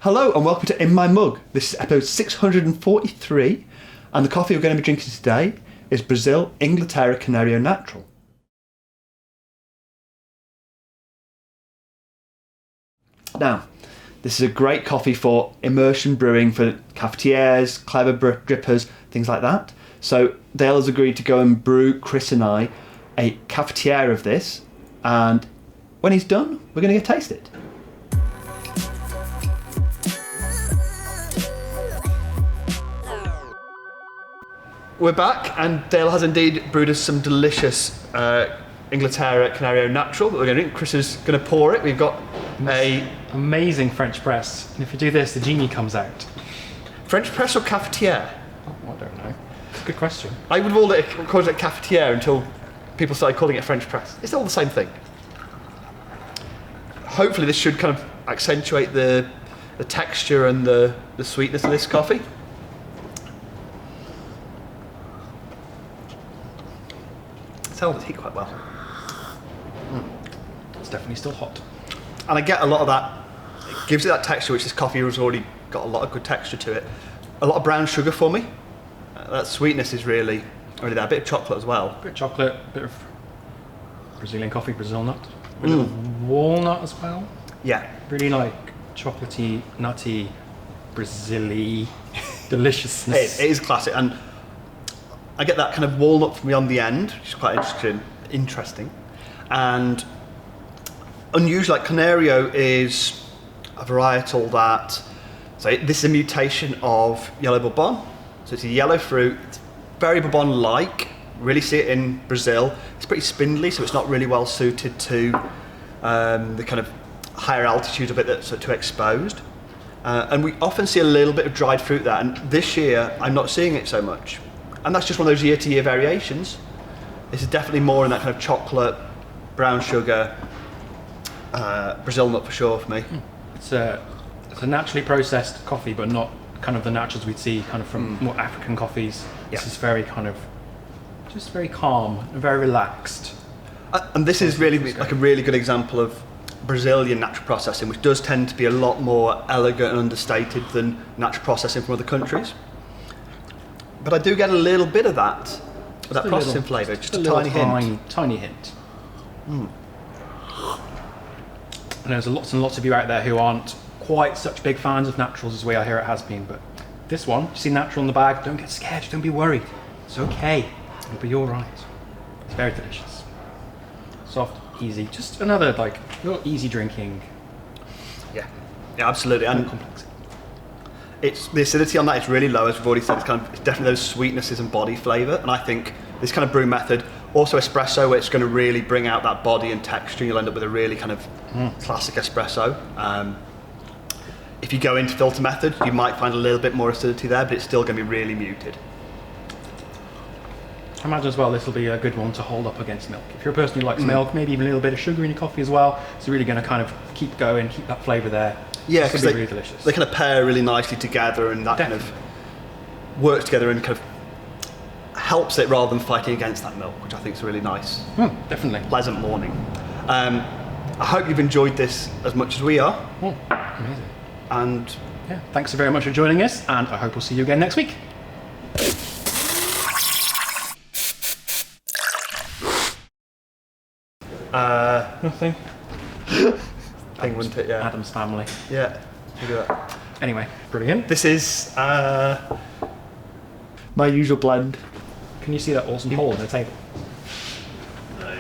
Hello and welcome to In My Mug. This is episode 643 and the coffee we're going to be drinking today is Fazenda Inglaterra Canario Natural. Now, this is a great coffee for immersion brewing for cafetiers, clever drippers, things like that. So Dale has agreed to go and brew Chris and I a cafetiere of this, and when he's done, we're going to taste it. We're back, and Dale has indeed brewed us some delicious Inglaterra Canario Natural that we're going to drink. Chris is going to pour it. We've got a amazing French press, and if you do this, the genie comes out. French press or cafetiere? Oh, I don't know. Good question. I would call it cafetiere until people started calling it French press. It's all the same thing. Hopefully, this should kind of accentuate the texture and the sweetness of this coffee. It's held its heat quite well. It's definitely still hot. And I get a lot of that, it gives it that texture, which this coffee has already got a lot of good texture to it. A lot of brown sugar for me. That sweetness is really there. A bit of chocolate as well. A bit of chocolate, a bit of Brazilian coffee, Brazil nut. A bit of walnut as well. Yeah. Really like chocolatey, nutty, Brazil-y deliciousness. It is classic. And I get that kind of walnut from on the end, which is quite interesting. And unusual, like Canario is a varietal that, so this is a mutation of yellow bourbon. So it's a yellow fruit, it's very bourbon-like. Really see it in Brazil. It's pretty spindly, so it's not really well suited to the kind of higher altitude of it that's too exposed. And we often see a little bit of dried fruit there, and this year I'm not seeing it so much. And that's just one of those year-to-year variations. This is definitely more in that kind of chocolate, brown sugar, Brazil nut for sure for me. It's a naturally processed coffee, but not kind of the naturals we'd see kind of from more African coffees. Yeah. This is very kind of, just very calm and very relaxed. And this is really like a really good example of Brazilian natural processing, which does tend to be a lot more elegant and understated than natural processing from other countries. But I do get a little bit of that processing flavour, just a tiny hint. Tiny hint. And there's lots and lots of you out there who aren't quite such big fans of naturals as we are here at Has Been, but this one, you see natural in the bag, don't get scared, don't be worried. It's okay, it'll be alright. It's very delicious. Soft, easy, just another like real easy drinking. Yeah, absolutely. And complex. It's the acidity on that is really low, as we've already said. It's definitely those sweetnesses and body flavour, and I think this kind of brew method, also espresso, where it's going to really bring out that body and texture. You'll end up with a really kind of classic espresso. If you go into filter method, you might find a little bit more acidity there, but it's still going to be really muted. I imagine as well this will be a good one to hold up against milk. If you're a person who likes milk, maybe even a little bit of sugar in your coffee as well, it's really going to kind of keep going, keep that flavour there. Yeah, because really delicious. They kind of pair really nicely together, and that kind of works together and kind of helps it rather than fighting against that milk, which I think is really nice. Definitely. Pleasant morning. I hope you've enjoyed this as much as we are. Amazing. And yeah, thanks so very much for joining us, and I hope we'll see you again next week. Nothing. Thing, wouldn't it? Yeah. Adam's family. Yeah. Look at that. Anyway, brilliant. This is my usual blend. Can you see that awesome hole in the table? No.